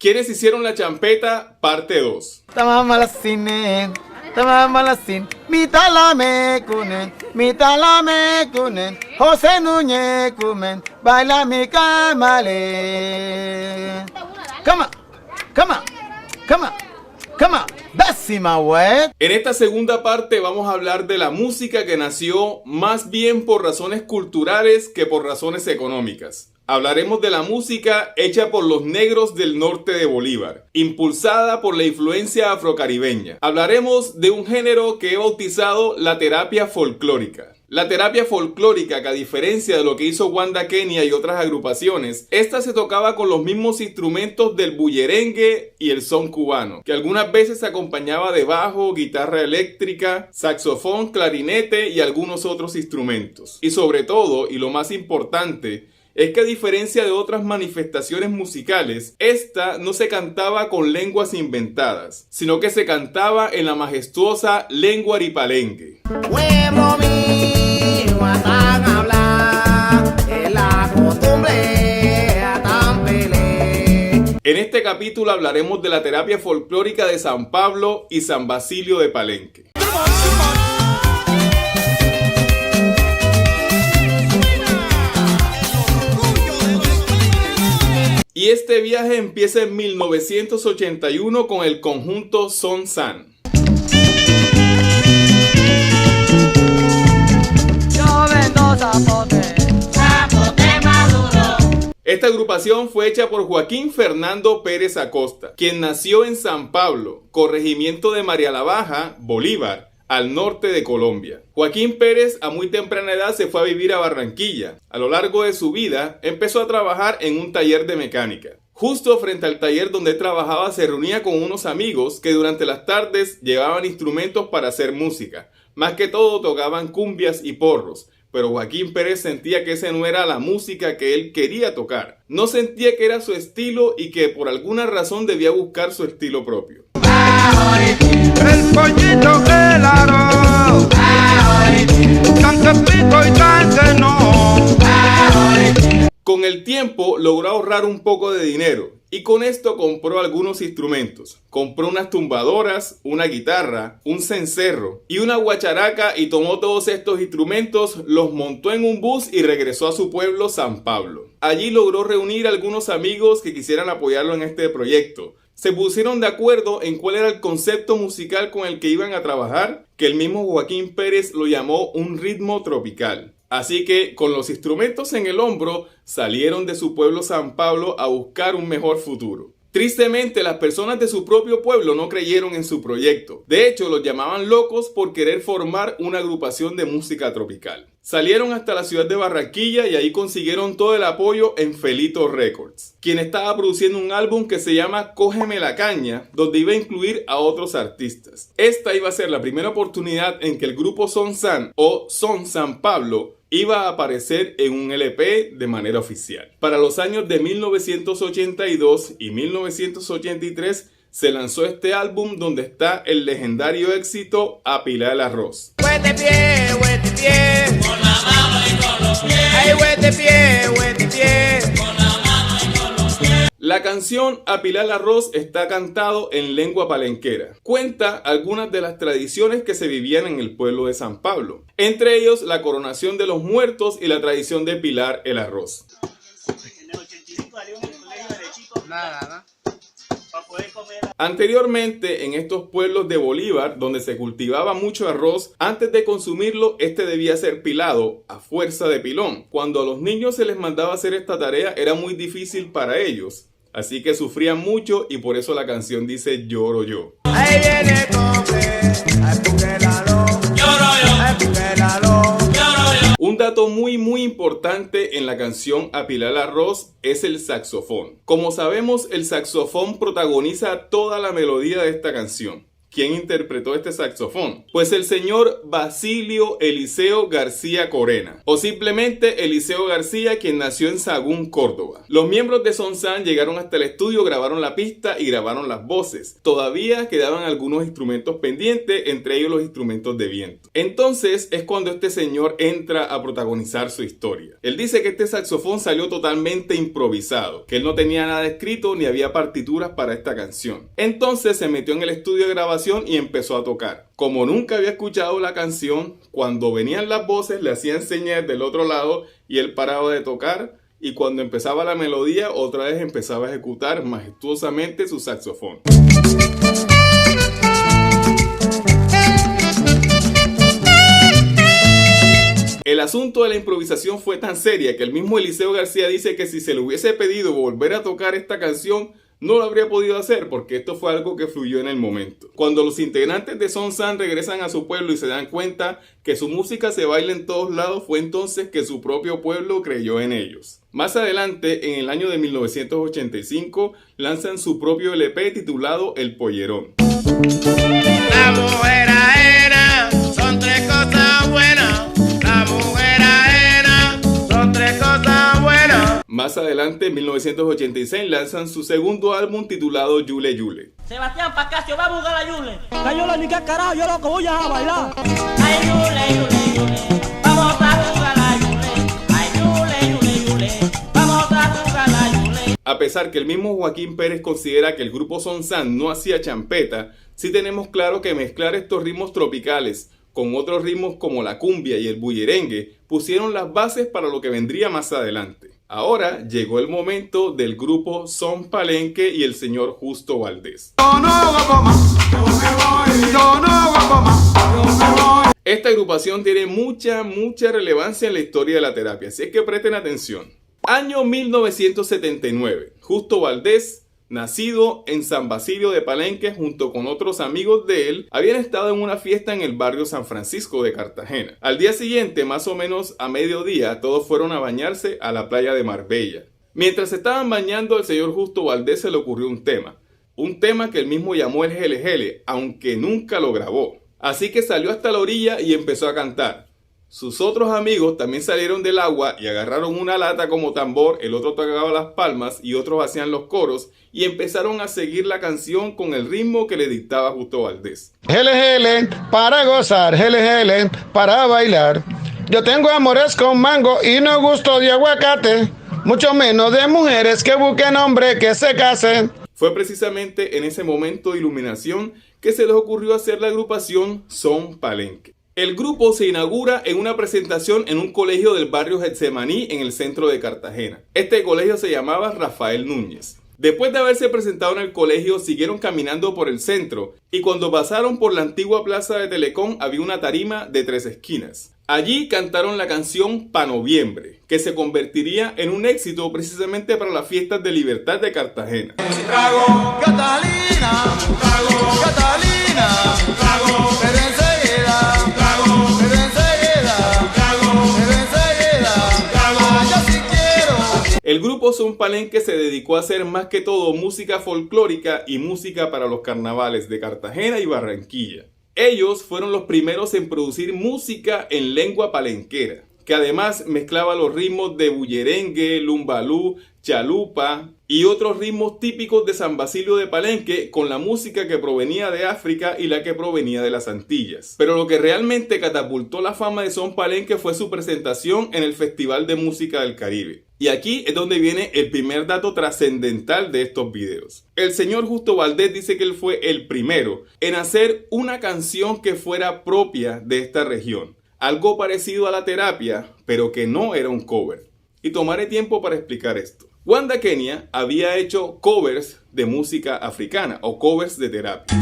¿Quiénes hicieron la champeta? Parte 2. Tamamalasin, tamamalasin, mitalame kunen, José Núñez kumen, baila mi camale. Come on, come on, come on, come on. Décima, güey. En esta segunda parte vamos a hablar de la música que nació más bien por razones culturales que por razones económicas. Hablaremos de la música hecha por los negros del norte de Bolívar, impulsada por la influencia afrocaribeña. Hablaremos de un género que he bautizado la terapia folclórica. La terapia folclórica, que a diferencia de lo que hizo Wanda Kenia y otras agrupaciones, esta se tocaba con los mismos instrumentos del bullerengue y el son cubano, que algunas veces se acompañaba de bajo, guitarra eléctrica, saxofón, clarinete y algunos otros instrumentos. Y sobre todo, y lo más importante, es que a diferencia de otras manifestaciones musicales, esta no se cantaba con lenguas inventadas, sino que se cantaba en la majestuosa lengua ripalengue. Pueblo mío, tan hablar, es la costumbre tan pele. En este capítulo hablaremos de la terapia folclórica de San Pablo y San Basilio de Palenque. Y este viaje empieza en 1981 con el conjunto Son San. Yo vendo zapote, zapote maduro. Esta agrupación fue hecha por Joaquín Fernando Pérez Acosta, quien nació en San Pablo, corregimiento de María la Baja, Bolívar, al norte de Colombia. Joaquín Pérez a muy temprana edad se fue a vivir a Barranquilla. A lo largo de su vida empezó a trabajar en un taller de mecánica. Justo frente al taller donde trabajaba se reunía con unos amigos que durante las tardes llevaban instrumentos para hacer música. Más que todo tocaban cumbias y porros. Pero Joaquín Pérez sentía que esa no era la música que él quería tocar. No sentía que era su estilo y que por alguna razón debía buscar su estilo propio. El pollito, el arroz, tan que pico y tan que no. Con el tiempo logró ahorrar un poco de dinero y con esto compró algunos instrumentos. Compró unas tumbadoras, una guitarra, un cencerro y una guacharaca y tomó todos estos instrumentos, los montó en un bus y regresó a su pueblo San Pablo. Allí logró reunir a algunos amigos que quisieran apoyarlo en este proyecto. Se pusieron de acuerdo en cuál era el concepto musical con el que iban a trabajar, que el mismo Joaquín Pérez lo llamó un ritmo tropical. Así que, con los instrumentos en el hombro, salieron de su pueblo San Pablo a buscar un mejor futuro. Tristemente, las personas de su propio pueblo no creyeron en su proyecto. De hecho, los llamaban locos por querer formar una agrupación de música tropical. Salieron hasta la ciudad de Barranquilla y ahí consiguieron todo el apoyo en Felito Records, quien estaba produciendo un álbum que se llama Cógeme la Caña, donde iba a incluir a otros artistas. Esta iba a ser la primera oportunidad en que el grupo Son San o Son San Pablo iba a aparecer en un LP de manera oficial. Para los años de 1982 y 1983 se lanzó este álbum donde está el legendario éxito Apilar el arroz. Huete pie, con la mano y con los pies. Ay, huete pie, con la mano y con los pies. La canción Apilar el arroz está cantado en lengua palenquera. Cuenta algunas de las tradiciones que se vivían en el pueblo de San Pablo. Entre ellos la coronación de los muertos y la tradición de pilar el arroz. En el 85 salió en el colegio derechito. Nada. Para poder comer. Anteriormente, en estos pueblos de Bolívar, donde se cultivaba mucho arroz, antes de consumirlo, este debía ser pilado a fuerza de pilón. Cuando a los niños se les mandaba hacer esta tarea, era muy difícil para ellos. Así que sufrían mucho y por eso la canción dice lloro yo. Ahí viene Coque, ay, púquelalo. Lloro yo, ay, púquelalo. Lloro yo. Un dato muy importante en la canción Apilar el arroz es el saxofón. Como sabemos, el saxofón protagoniza toda la melodía de esta canción. ¿quién interpretó este saxofón? Pues el señor Basilio Eliseo García Corena, o simplemente Eliseo García, quien nació en Sahagún, Córdoba. Los miembros de Son Sann llegaron hasta el estudio, grabaron la pista y grabaron las voces. Todavía quedaban algunos instrumentos pendientes, entre ellos los instrumentos de viento. Entonces es cuando este señor entra a protagonizar su historia. Él dice que este saxofón salió totalmente improvisado, que él no tenía nada escrito ni había partituras para esta canción. Entonces se metió en el estudio de grabación y empezó a tocar. Como nunca había escuchado la canción, cuando venían las voces le hacían señas del otro lado y él paraba de tocar, y cuando empezaba la melodía otra vez empezaba a ejecutar majestuosamente su saxofón. El asunto de la improvisación fue tan seria que el mismo Eliseo García dice que si se le hubiese pedido volver a tocar esta canción, no lo habría podido hacer porque esto fue algo que fluyó en el momento. Cuando los integrantes de Son Sann regresan a su pueblo y se dan cuenta que su música se baila en todos lados, fue entonces que su propio pueblo creyó en ellos. Más adelante, en el año de 1985, lanzan su propio LP titulado El Pollerón. La mujer ajena son tres cosas buenas. La mujer ajena son tres cosas buenas. Más adelante, en 1986, lanzan su segundo álbum titulado Yule Yule. Sebastián Pascasio, vamos a jugar a Yule. Cayola ni qué carajo, yo lo que voy a bailar. Ay, Yule, Yule, Yule, vamos a jugar a Yule. Ay, Yule, Yule, Yule, vamos a jugar a Yule. A pesar que el mismo Joaquín Pérez considera que el grupo Son Sann no hacía champeta, sí tenemos claro que mezclar estos ritmos tropicales con otros ritmos como la cumbia y el bullerengue pusieron las bases para lo que vendría más adelante. Ahora llegó el momento del grupo Son Palenque y el señor Justo Valdés. Esta agrupación tiene mucha relevancia en la historia de la terapia, así es que presten atención. Año 1979, Justo Valdés, nacido en San Basilio de Palenque junto con otros amigos de él, habían estado en una fiesta en el barrio San Francisco de Cartagena. Al día siguiente, más o menos a mediodía, todos fueron a bañarse a la playa de Marbella. Mientras se estaban bañando, al señor Justo Valdés se le ocurrió un tema que él mismo llamó el Jele Jele, aunque nunca lo grabó. Así que salió hasta la orilla y empezó a cantar. Sus otros amigos también salieron del agua y agarraron una lata como tambor, el otro tocaba las palmas y otros hacían los coros y empezaron a seguir la canción con el ritmo que le dictaba Justo Valdés. Jele, jele, para gozar, jele, jele, para bailar. Yo tengo amores con mango y no gusto de aguacate, mucho menos de mujeres que busquen hombre que se casen. Fue precisamente en ese momento de iluminación que se les ocurrió hacer la agrupación Son Palenque. El grupo se inaugura en una presentación en un colegio del barrio Getsemaní en el centro de Cartagena. Este colegio se llamaba Rafael Núñez. Después de haberse presentado en el colegio, siguieron caminando por el centro y cuando pasaron por la antigua plaza de Telecom había una tarima de 3 esquinas. Allí cantaron la canción Pa' Noviembre, que se convertiría en un éxito precisamente para las fiestas de libertad de Cartagena. Trago, Catalina, trago, Catalina, trago, pero enseguida, trago, pero enseguida, trago, pero enseguida, trago, yo sí quiero. El grupo Son Palenque se dedicó a hacer más que todo música folclórica y música para los carnavales de Cartagena y Barranquilla. Ellos fueron los primeros en producir música en lengua palenquera, que además mezclaba los ritmos de bullerengue, lumbalú, chalupa y otros ritmos típicos de San Basilio de Palenque con la música que provenía de África y la que provenía de las Antillas. Pero lo que realmente catapultó la fama de Son Palenque fue su presentación en el Festival de Música del Caribe. Y aquí es donde viene el primer dato trascendental de estos videos. El señor Justo Valdés dice que él fue el primero en hacer una canción que fuera propia de esta región. Algo parecido a la terapia, pero que no era un cover. Y tomaré tiempo para explicar esto. Wanda Kenia había hecho covers de música africana o covers de terapia.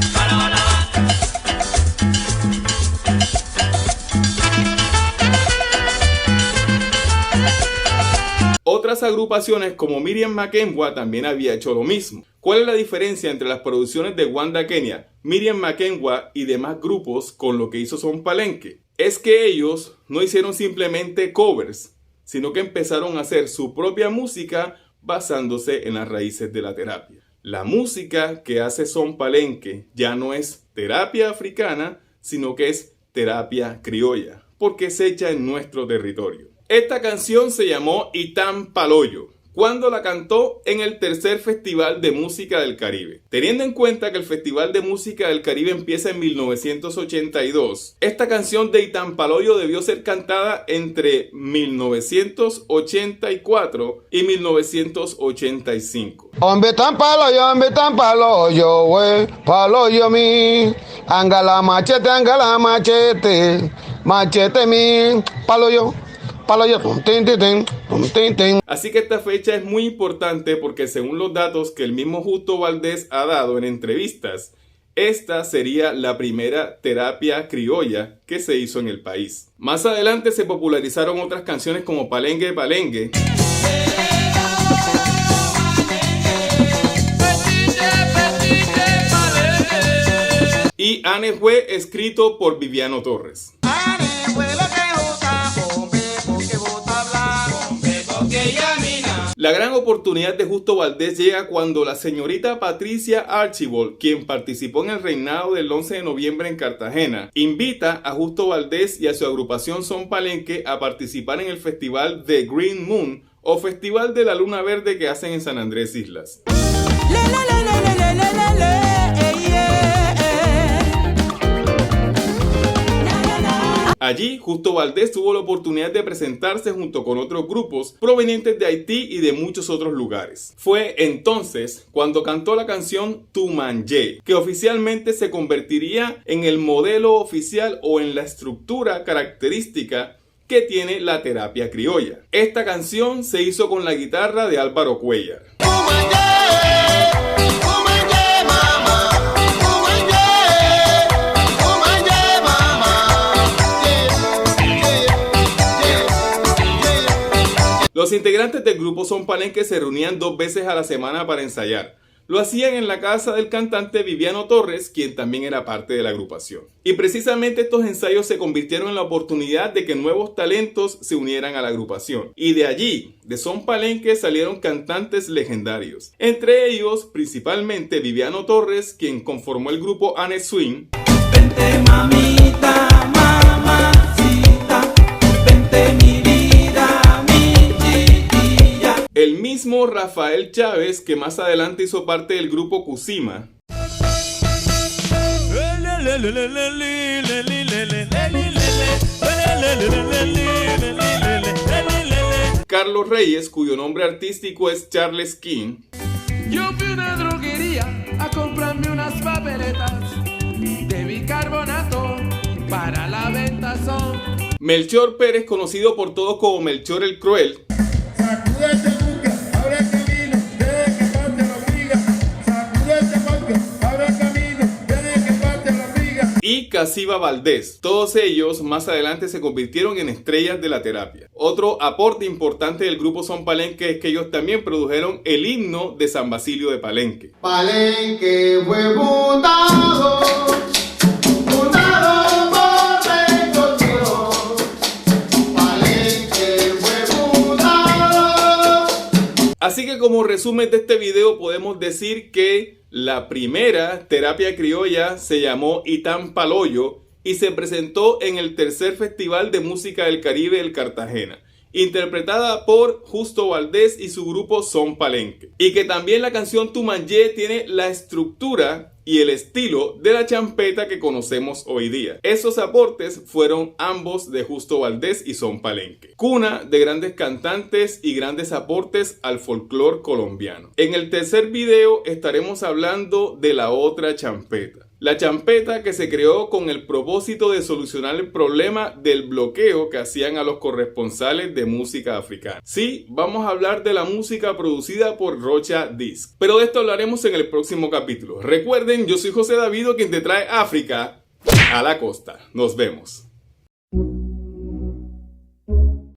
Otras agrupaciones como Miriam Makeba también había hecho lo mismo. ¿Cuál es la diferencia entre las producciones de Wanda Kenia, Miriam Makeba y demás grupos con lo que hizo Son Palenque? Es que ellos no hicieron simplemente covers, sino que empezaron a hacer su propia música basándose en las raíces de la terapia. La música que hace Son Palenque ya no es terapia africana, sino que es terapia criolla, porque es hecha en nuestro territorio. Esta canción se llamó Itán Paloyo, cuando la cantó en el tercer Festival de Música del Caribe. Teniendo en cuenta que el Festival de Música del Caribe empieza en 1982, esta canción de Itán Paloyo debió ser cantada entre 1984 y 1985. Hombre tan paloyo, güey, paloyo mi, angala machete, machete mi, paloyo. Así que esta fecha es muy importante porque según los datos que el mismo Justo Valdés ha dado en entrevistas, esta sería la primera terapia criolla que se hizo en el país. Más adelante se popularizaron otras canciones como Palenque Palenque y Ane fue escrito por Viviano Torres. La gran oportunidad de Justo Valdés llega cuando la señorita Patricia Archibald, quien participó en el reinado del 11 de noviembre en Cartagena, invita a Justo Valdés y a su agrupación Son Palenque a participar en el festival The Green Moon o Festival de la Luna Verde que hacen en San Andrés Islas. Allí, Justo Valdés tuvo la oportunidad de presentarse junto con otros grupos provenientes de Haití y de muchos otros lugares. Fue entonces cuando cantó la canción Tumanje, que oficialmente se convertiría en el modelo oficial o en la estructura característica que tiene la terapia criolla. Esta canción se hizo con la guitarra de Álvaro Cuellar. Los integrantes del grupo Son Palenque se reunían 2 veces a la semana para ensayar. Lo hacían en la casa del cantante Viviano Torres, quien también era parte de la agrupación. Y precisamente estos ensayos se convirtieron en la oportunidad de que nuevos talentos se unieran a la agrupación. Y de allí, de Son Palenque, salieron cantantes legendarios. Entre ellos, principalmente Viviano Torres, quien conformó el grupo Ane Swing. Vente mamita, mamacita, vente mi vida, mi chiquilla. El mismo Rafael Chávez, que más adelante hizo parte del grupo Cusima. Carlos Reyes, cuyo nombre artístico es Charles King. Yo fui a una droguería a comprarme unas papeletas de bicarbonato para la venta son. Melchor Pérez, conocido por todos como Melchor el Cruel. Y Casiva Valdés. Todos ellos más adelante se convirtieron en estrellas de la terapia. Otro aporte importante del grupo Son Palenque es que ellos también produjeron el himno de San Basilio de Palenque. Palenque fue fundado por rey Dios. Palenque fue fundado. Así que como resumen de este video podemos decir que la primera terapia criolla se llamó Itán Paloyo y se presentó en el tercer Festival de Música del Caribe del Cartagena, interpretada por Justo Valdés y su grupo Son Palenque. Y que también la canción Tumanje tiene la estructura y el estilo de la champeta que conocemos hoy día. Esos aportes fueron ambos de Justo Valdés y Son Palenque, cuna de grandes cantantes y grandes aportes al folclore colombiano. En el tercer video estaremos hablando de la otra champeta. La champeta que se creó con el propósito de solucionar el problema del bloqueo que hacían a los corresponsales de música africana. Sí, vamos a hablar de la música producida por Rocha Disc, pero de esto hablaremos en el próximo capítulo. Recuerden, yo soy José Davido, quien te trae África a la costa. Nos vemos.